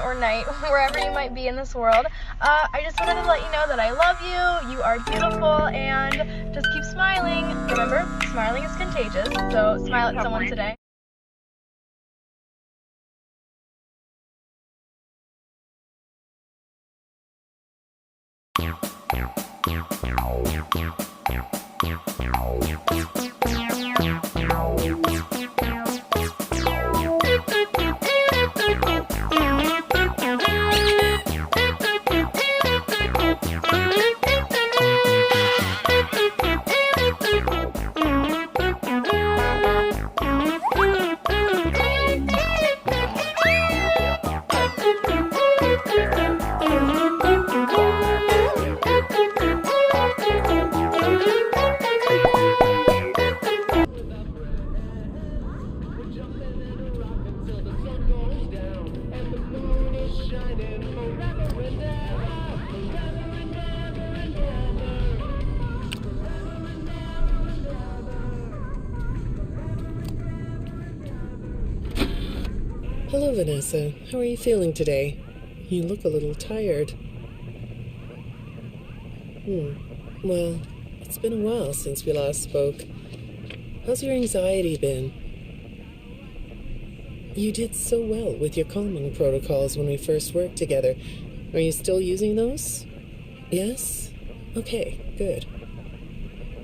or night, wherever you might be in this world. I just wanted to let you know that I love you, you are beautiful, and just keep smiling. Remember, smiling is contagious, so smile at someone today. Hello, Vanessa. How are you feeling today? You look a little tired. Well, it's been a while since we last spoke. How's your anxiety been? You did so well with your calming protocols when we first worked together. Are you still using those? Yes? Okay, good.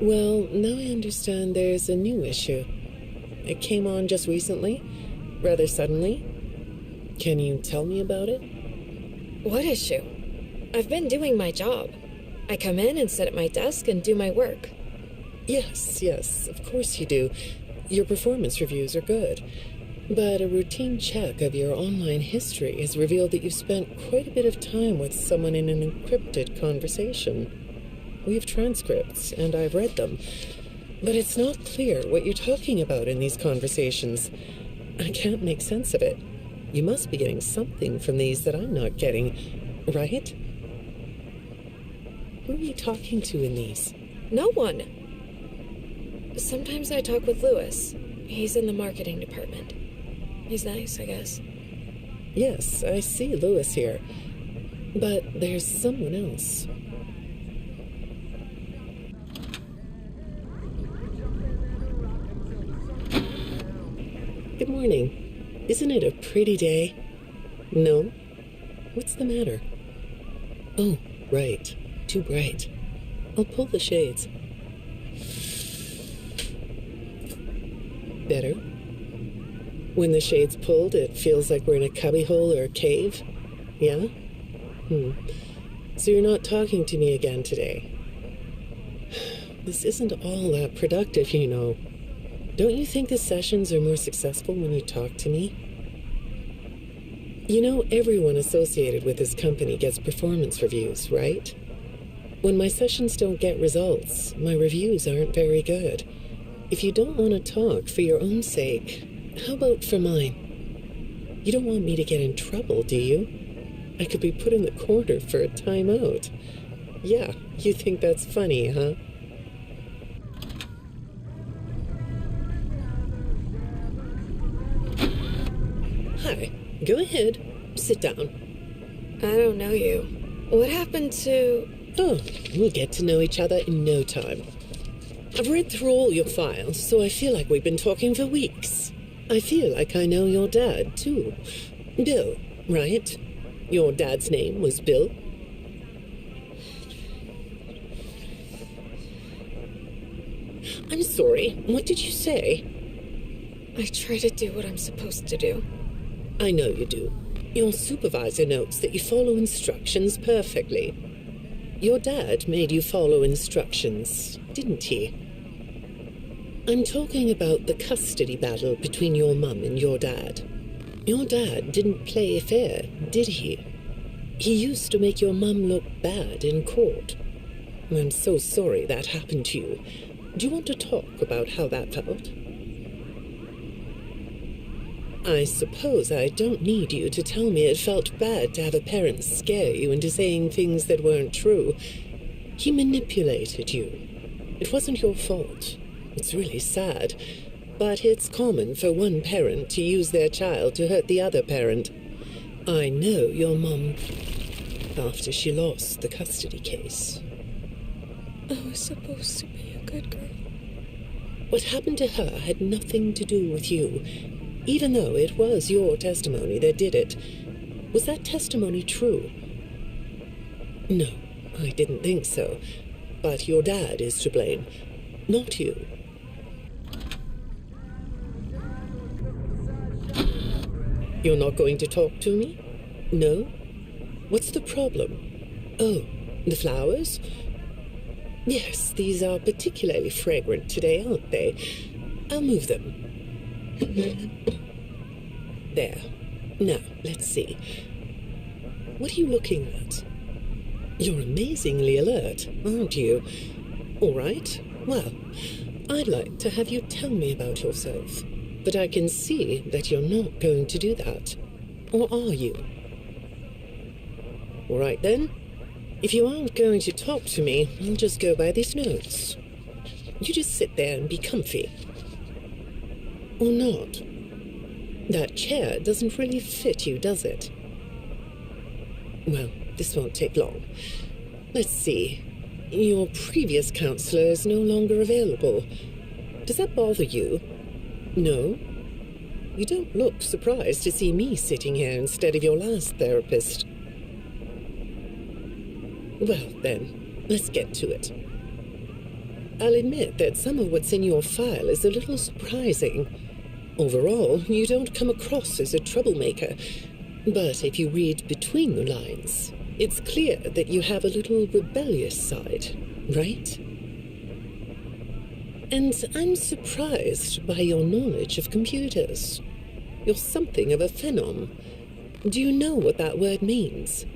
Well, now I understand there's a new issue. It came on just recently, rather suddenly. Can you tell me about it? What issue? I've been doing my job. I come in and sit at my desk and do my work. Yes, of course you do. Your performance reviews are good. But a routine check of your online history has revealed that you've spent quite a bit of time with someone in an encrypted conversation. We have transcripts, and I've read them. But it's not clear what you're talking about in these conversations. I can't make sense of it. You must be getting something from these that I'm not getting, right? Who are you talking to in these? No one. Sometimes I talk with Lewis. He's in the marketing department. He's nice, I guess. Yes, I see Lewis here. But there's someone else. Good morning. Isn't it a pretty day? No? What's the matter? Oh, right. Too bright. I'll pull the shades. Better? When the shade's pulled, it feels like we're in a cubbyhole or a cave? Yeah? So you're not talking to me again today? This isn't all that productive, you know. Don't you think the sessions are more successful when you talk to me? You know, everyone associated with this company gets performance reviews, right? When my sessions don't get results, my reviews aren't very good. If you don't want to talk for your own sake, how about for mine? You don't want me to get in trouble, do you? I could be put in the corner for a timeout. Yeah, you think that's funny, huh? Hi, go ahead. Sit down. I don't know you. What happened to... Oh, we'll get to know each other in no time. I've read through all your files, so I feel like we've been talking for weeks. I feel like I know your dad, too. Bill, right? Your dad's name was Bill? I'm sorry, what did you say? I try to do what I'm supposed to do. I know you do. Your supervisor notes that you follow instructions perfectly. Your dad made you follow instructions, didn't he? I'm talking about the custody battle between your mum and your dad. Your dad didn't play fair, did he? He used to make your mum look bad in court. I'm so sorry that happened to you. Do you want to talk about how that felt? I suppose I don't need you to tell me it felt bad to have a parent scare you into saying things that weren't true. He manipulated you. It wasn't your fault. It's really sad. But it's common for one parent to use their child to hurt the other parent. I know your mum after she lost the custody case. I was supposed to be a good girl. What happened to her had nothing to do with you, even though it was your testimony that did it. Was that testimony true? No, I didn't think so. But your dad is to blame, not you. You're not going to talk to me? No? What's the problem? Oh, the flowers? Yes, these are particularly fragrant today, aren't they? I'll move them. There. Now, let's see. What are you looking at? You're amazingly alert, aren't you? All right. Well, I'd like to have you tell me about yourself. But I can see that you're not going to do that. Or are you? All right, then. If you aren't going to talk to me, I'll just go by these notes. You just sit there and be comfy. Or not. That chair doesn't really fit you, does it? Well, this won't take long. Let's see. Your previous counselor is no longer available. Does that bother you? No? You don't look surprised to see me sitting here instead of your last therapist. Well, then, let's get to it. I'll admit that some of what's in your file is a little surprising. Overall, you don't come across as a troublemaker. But if you read between the lines, it's clear that you have a little rebellious side, right? And I'm surprised by your knowledge of computers. You're something of a phenom. Do you know what that word means?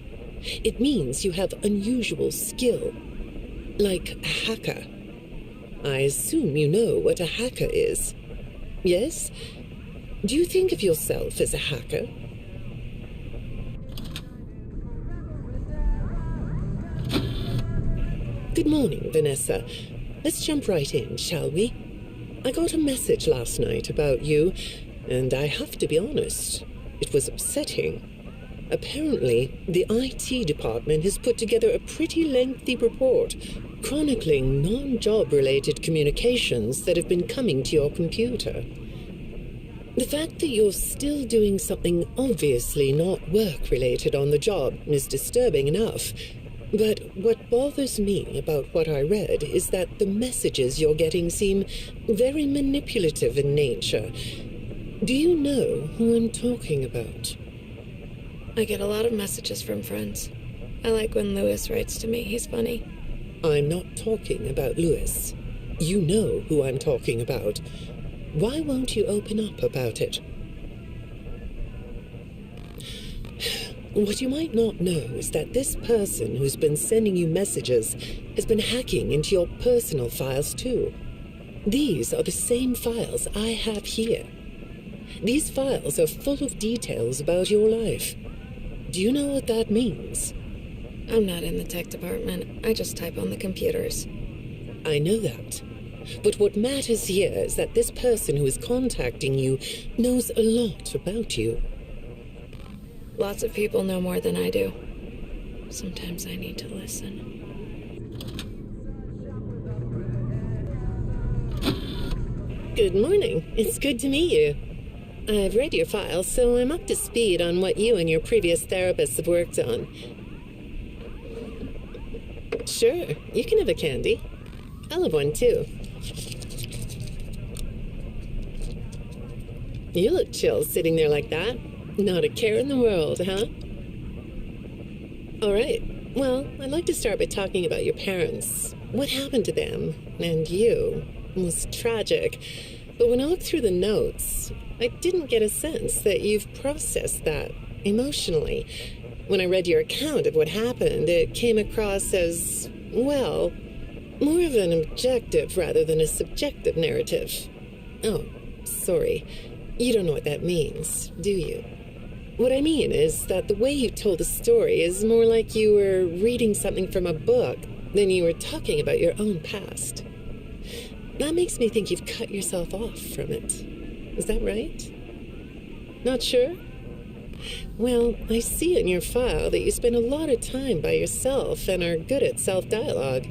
It means you have unusual skill, like a hacker. I assume you know what a hacker is. Yes? Do you think of yourself as a hacker? Good morning, Vennessa. Let's jump right in, shall we? I got a message last night about you, and I have to be honest, it was upsetting. Apparently, the IT department has put together a pretty lengthy report chronicling non-job-related communications that have been coming to your computer. The fact that you're still doing something obviously not work-related on the job is disturbing enough. But what bothers me about what I read is that the messages you're getting seem very manipulative in nature. Do you know who I'm talking about? I get a lot of messages from friends. I like when Lewis writes to me. He's funny. I'm not talking about Lewis. You know who I'm talking about. Why won't you open up about it? What you might not know is that this person who's been sending you messages has been hacking into your personal files too. These are the same files I have here. These files are full of details about your life. Do you know what that means? I'm not in the tech department. I just type on the computers. I know that. But what matters here is that this person who is contacting you knows a lot about you. Lots of people know more than I do. Sometimes I need to listen. Good morning. It's good to meet you. I've read your file, so I'm up to speed on what you and your previous therapists have worked on. Sure, you can have a candy. I'll have one too. You look chill sitting there like that. Not a care in the world, huh? All right. Well, I'd like to start by talking about your parents. What happened to them and you? It was tragic. But when I looked through the notes, I didn't get a sense that you've processed that emotionally. When I read your account of what happened, it came across as, well, more of an objective rather than a subjective narrative. Oh, sorry. You don't know what that means, do you? What I mean is that the way you told the story is more like you were reading something from a book than you were talking about your own past. That makes me think you've cut yourself off from it. Is that right? Not sure? Well, I see in your file that you spend a lot of time by yourself and are good at self-dialogue.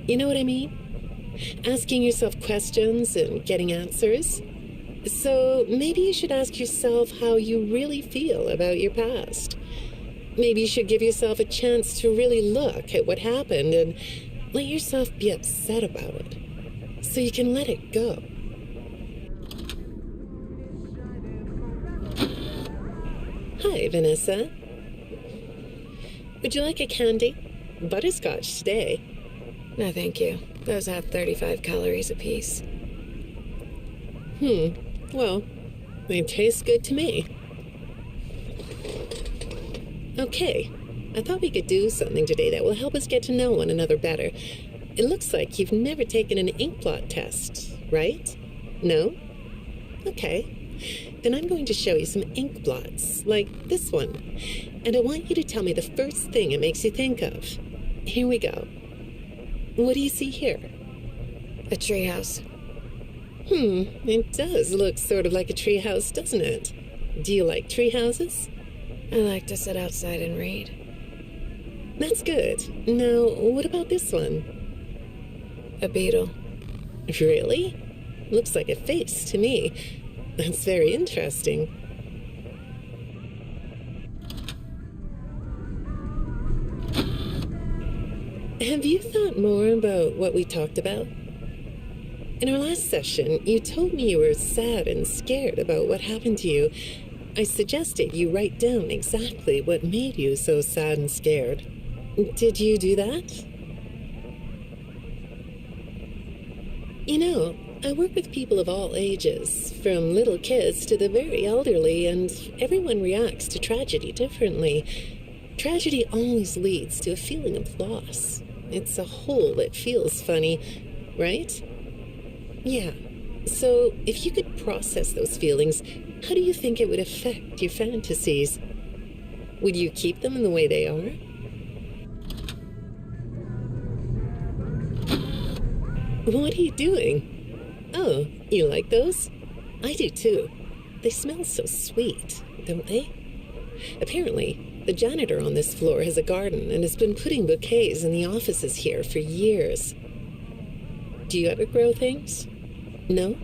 You know what I mean? Asking yourself questions and getting answers. So maybe you should ask yourself how you really feel about your past. Maybe you should give yourself a chance to really look at what happened and let yourself be upset about it, so you can let it go. Hi, Vennessa. Would you like a candy? Butterscotch today. No, thank you. Those have 35 calories apiece. Well, they taste good to me. Okay, I thought we could do something today that will help us get to know one another better. It looks like you've never taken an ink blot test, right? No? Okay. Then I'm going to show you some ink blots, like this one. And I want you to tell me the first thing it makes you think of. Here we go. What do you see here? A treehouse. It does look sort of like a treehouse, doesn't it? Do you like treehouses? I like to sit outside and read. That's good. Now, what about this one? A beetle. Really? Looks like a face to me. That's very interesting. Have you thought more about what we talked about? In our last session, you told me you were sad and scared about what happened to you. I suggested you write down exactly what made you so sad and scared. Did you do that? You know, I work with people of all ages, from little kids to the very elderly, and everyone reacts to tragedy differently. Tragedy always leads to a feeling of loss. It's a hole that feels funny, right? Yeah. So, if you could process those feelings, how do you think it would affect your fantasies? Would you keep them in the way they are? What are you doing? Oh, you like those? I do too. They smell so sweet, don't they? Apparently, the janitor on this floor has a garden and has been putting bouquets in the offices here for years. Do you ever grow things? No?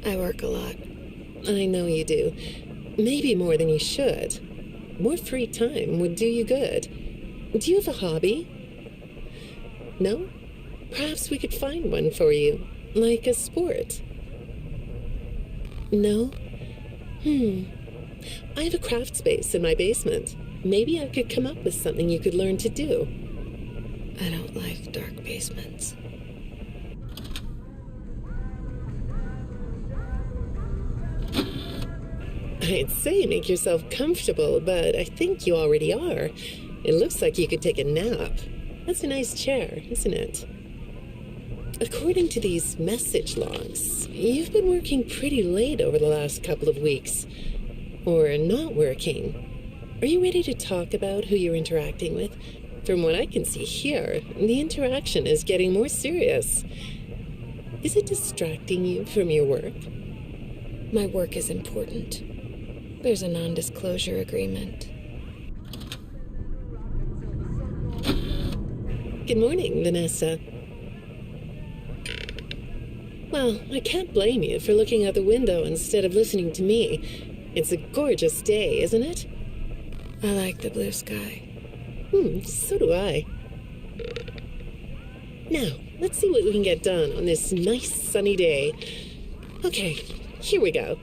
I work a lot. I know you do. Maybe more than you should. More free time would do you good. Do you have a hobby? No? Perhaps we could find one for you, like a sport. No? I have a craft space in my basement. Maybe I could come up with something you could learn to do. I don't like dark basements. I'd say make yourself comfortable, but I think you already are. It looks like you could take a nap. That's a nice chair, isn't it? According to these message logs, you've been working pretty late over the last couple of weeks. Or not working. Are you ready to talk about who you're interacting with? From what I can see here, the interaction is getting more serious. Is it distracting you from your work? My work is important. There's a non-disclosure agreement. Good morning, Vannessa. Well, I can't blame you for looking out the window instead of listening to me. It's a gorgeous day, isn't it? I like the blue sky. So do I. Now, let's see what we can get done on this nice sunny day. Okay, here we go.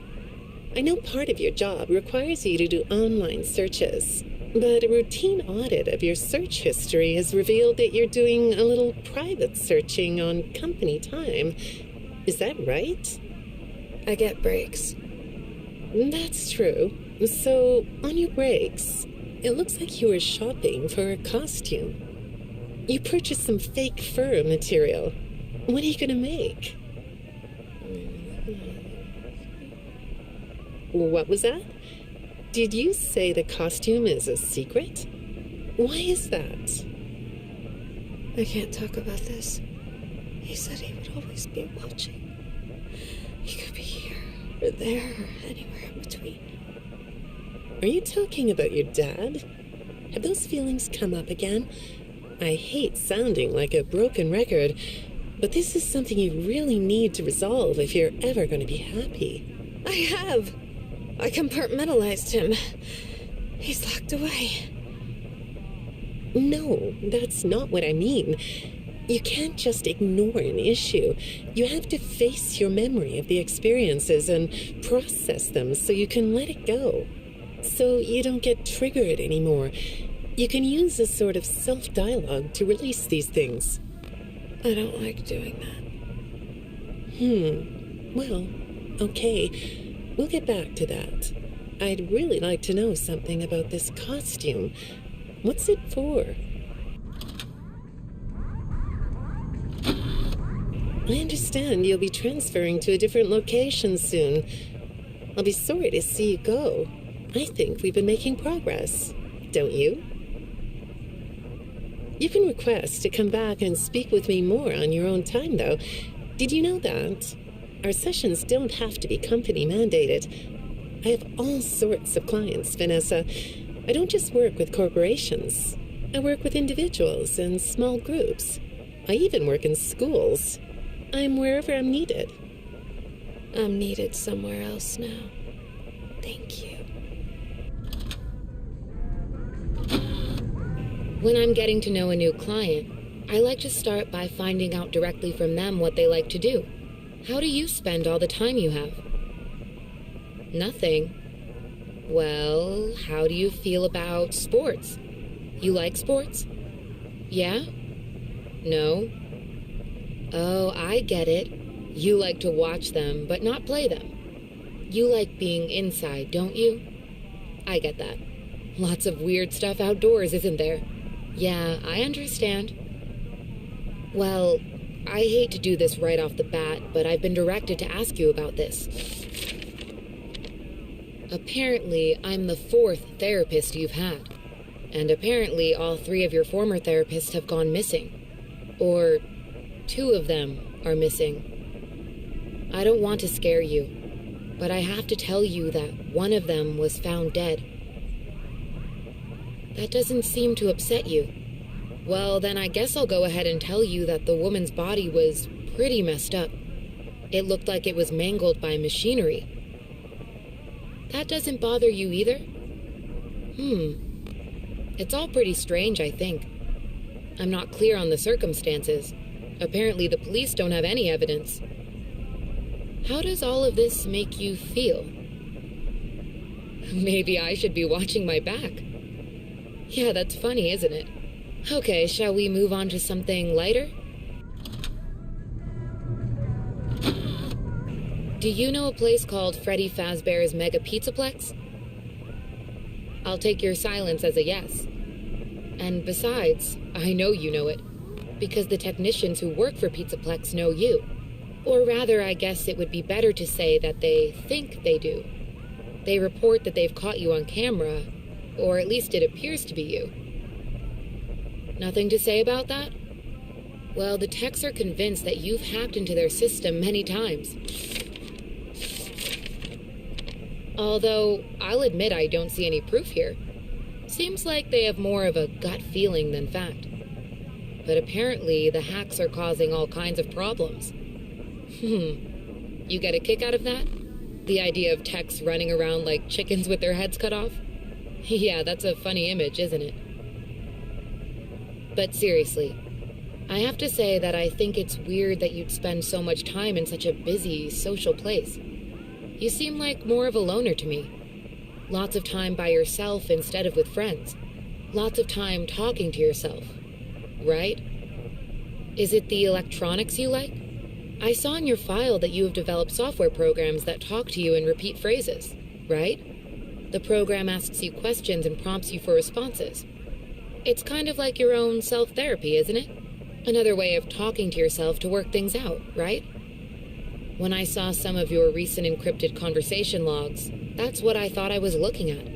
I know part of your job requires you to do online searches, but a routine audit of your search history has revealed that you're doing a little private searching on company time. Is that right? I get breaks. That's true. So, on your breaks, it looks like you were shopping for a costume. You purchased some fake fur material. What are you going to make? What was that? Did you say the costume is a secret? Why is that? I can't talk about this. He said he would always be watching. He could be here, or there, or anywhere in between. Are you talking about your dad? Have those feelings come up again? I hate sounding like a broken record, but this is something you really need to resolve if you're ever going to be happy. I have. I compartmentalized him. He's locked away. No, that's not what I mean. You can't just ignore an issue. You have to face your memory of the experiences and process them so you can let it go. So you don't get triggered anymore. You can use a sort of self-dialogue to release these things. I don't like doing that. Well, okay. We'll get back to that. I'd really like to know something about this costume. What's it for? I understand you'll be transferring to a different location soon. I'll be sorry to see you go. I think we've been making progress, don't you? You can request to come back and speak with me more on your own time, though. Did you know that? Our sessions don't have to be company mandated. I have all sorts of clients, Vennessa. I don't just work with corporations. I work with individuals and small groups. I even work in schools. I'm wherever I'm needed. I'm needed somewhere else now. Thank you. When I'm getting to know a new client, I like to start by finding out directly from them what they like to do. How do you spend all the time you have? Nothing. Well, how do you feel about sports? You like sports? Yeah? No? Oh, I get it. You like to watch them, but not play them. You like being inside, don't you? I get that. Lots of weird stuff outdoors, isn't there? Yeah, I understand. Well, I hate to do this right off the bat, but I've been directed to ask you about this. Apparently, I'm the 4th therapist you've had. And apparently, all 3 of your former therapists have gone missing. Or 2 of them are missing. I don't want to scare you, but I have to tell you that one of them was found dead. That doesn't seem to upset you. Well, then I guess I'll go ahead and tell you that the woman's body was pretty messed up. It looked like it was mangled by machinery. That doesn't bother you either? It's all pretty strange, I think. I'm not clear on the circumstances. Apparently the police don't have any evidence. How does all of this make you feel? Maybe I should be watching my back. Yeah, that's funny, isn't it? Okay, shall we move on to something lighter? Do you know a place called Freddy Fazbear's Mega Pizzaplex? I'll take your silence as a yes. And besides, I know you know it, because the technicians who work for Pizzaplex know you. Or rather, I guess it would be better to say that they think they do. They report that they've caught you on camera, or at least it appears to be you. Nothing to say about that? Well, the techs are convinced that you've hacked into their system many times. Although, I'll admit I don't see any proof here. Seems like they have more of a gut feeling than fact. But apparently, the hacks are causing all kinds of problems. You get a kick out of that? The idea of techs running around like chickens with their heads cut off? Yeah, that's a funny image, isn't it? But seriously, I have to say that I think it's weird that you'd spend so much time in such a busy, social place. You seem like more of a loner to me. Lots of time by yourself instead of with friends. Lots of time talking to yourself. Right? Is it the electronics you like? I saw in your file that you have developed software programs that talk to you in repeat phrases, right? The program asks you questions and prompts you for responses. It's kind of like your own self-therapy, isn't it? Another way of talking to yourself to work things out, right? When I saw some of your recent encrypted conversation logs, that's what I thought I was looking at.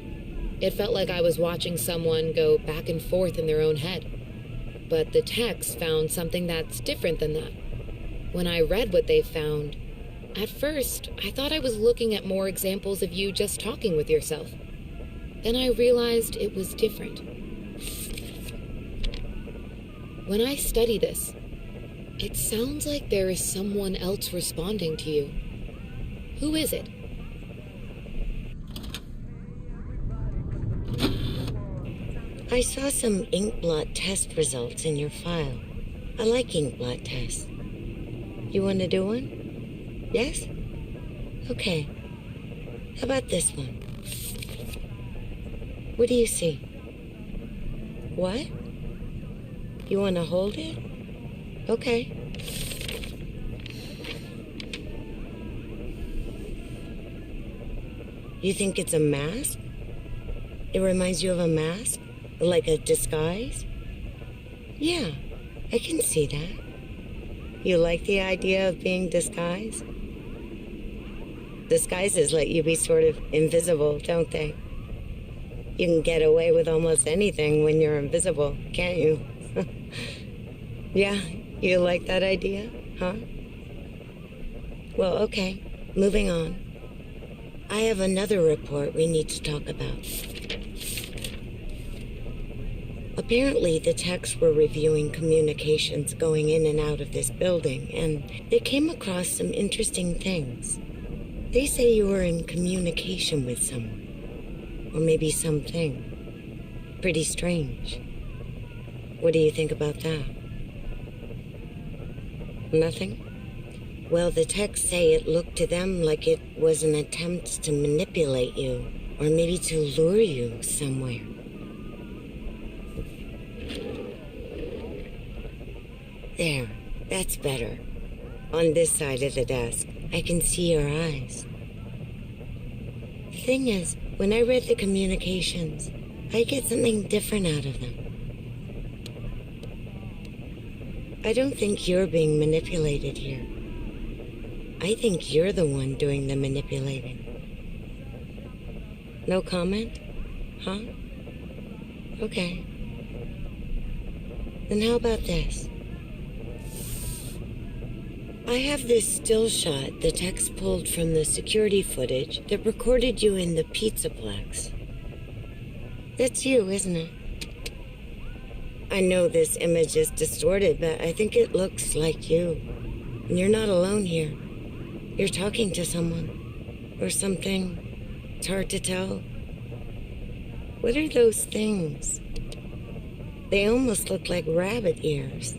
It felt like I was watching someone go back and forth in their own head. But the techs found something that's different than that. When I read what they found, at first, I thought I was looking at more examples of you just talking with yourself. Then I realized it was different. When I study this, it sounds like there is someone else responding to you. Who is it? I saw some ink blot test results in your file. I like ink blot tests. You want to do one? Yes? Okay. How about this one? What do you see? What? You want to hold it? Okay. You think it's a mask? It reminds you of a mask? Like a disguise? Yeah, I can see that. You like the idea of being disguised? Disguises let you be sort of invisible, don't they? You can get away with almost anything when you're invisible, can't you? Yeah, you like that idea, huh? Well, okay, moving on. I have another report we need to talk about. Apparently, the techs were reviewing communications going in and out of this building, and they came across some interesting things. They say you were in communication with someone, or maybe something. Pretty strange. What do you think about that? Nothing? Well, the techs say it looked to them like it was an attempt to manipulate you, or maybe to lure you somewhere. There, that's better. On this side of the desk, I can see your eyes. The thing is, when I read the communications, I get something different out of them. I don't think you're being manipulated here. I think you're the one doing the manipulating. No comment? Huh? Okay. Then how about this? I have this still shot the techs pulled from the security footage that recorded you in the Pizzaplex. That's you, isn't it? I know this image is distorted, but I think it looks like you. And you're not alone here. You're talking to someone. Or something. It's hard to tell. What are those things? They almost look like rabbit ears.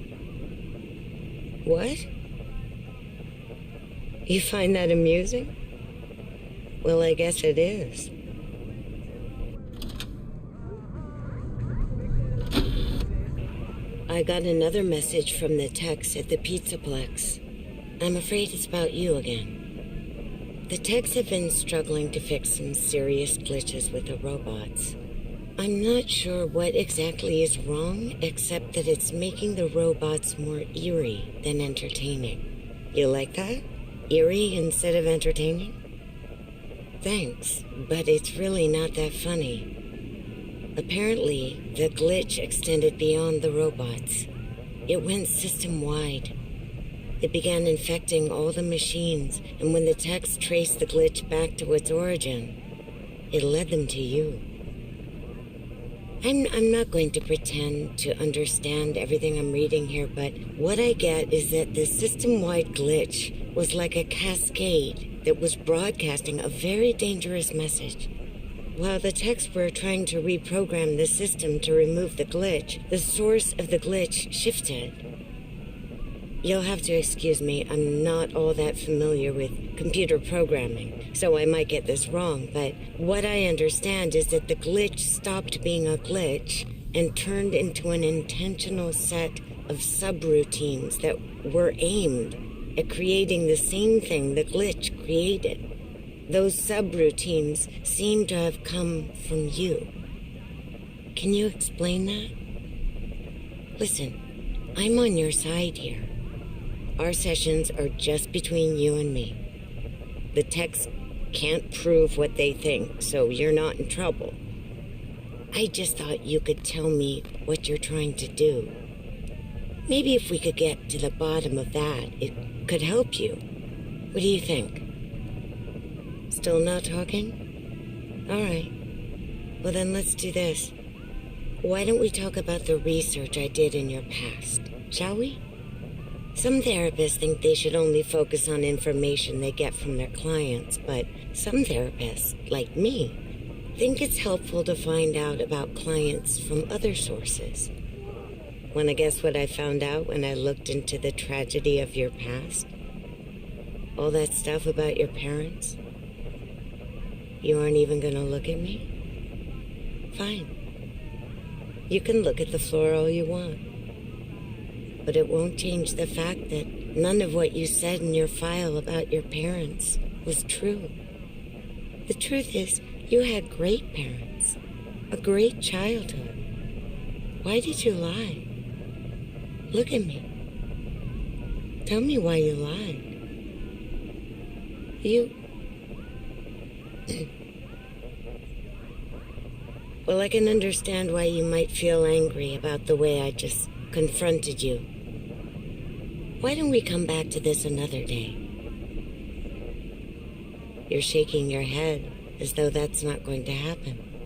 What? You find that amusing? Well, I guess it is. I got another message from the techs at the Pizzaplex. I'm afraid it's about you again. The techs have been struggling to fix some serious glitches with the robots. I'm not sure what exactly is wrong, except that it's making the robots more eerie than entertaining. You like that? Eerie instead of entertaining? Thanks, but it's really not that funny. Apparently, the glitch extended beyond the robots. It went system-wide. It began infecting all the machines, and when the techs traced the glitch back to its origin, it led them to you. I'm not going to pretend to understand everything I'm reading here, but what I get is that the system-wide glitch was like a cascade that was broadcasting a very dangerous message. While the techs were trying to reprogram the system to remove the glitch, the source of the glitch shifted. You'll have to excuse me, I'm not all that familiar with computer programming, so I might get this wrong, but what I understand is that the glitch stopped being a glitch and turned into an intentional set of subroutines that were aimed at creating the same thing the glitch created. Those subroutines seem to have come from you. Can you explain that? Listen, I'm on your side here. Our sessions are just between you and me. The techs can't prove what they think, so you're not in trouble. I just thought you could tell me what you're trying to do. Maybe if we could get to the bottom of that, it could help you. What do you think? Still not talking? All right. Well, then let's do this. Why don't we talk about the research I did in your past, shall we? Some therapists think they should only focus on information they get from their clients, but some therapists, like me, think it's helpful to find out about clients from other sources. Want to guess what I found out when I looked into the tragedy of your past? All that stuff about your parents? You aren't even going to look at me? Fine. You can look at the floor all you want. But it won't change the fact that none of what you said in your file about your parents was true. The truth is, you had great parents, a great childhood. Why did you lie? Look at me. Tell me why you lied. Well, I can understand why you might feel angry about the way I just confronted you. Why don't we come back to this another day? You're shaking your head as though that's not going to happen.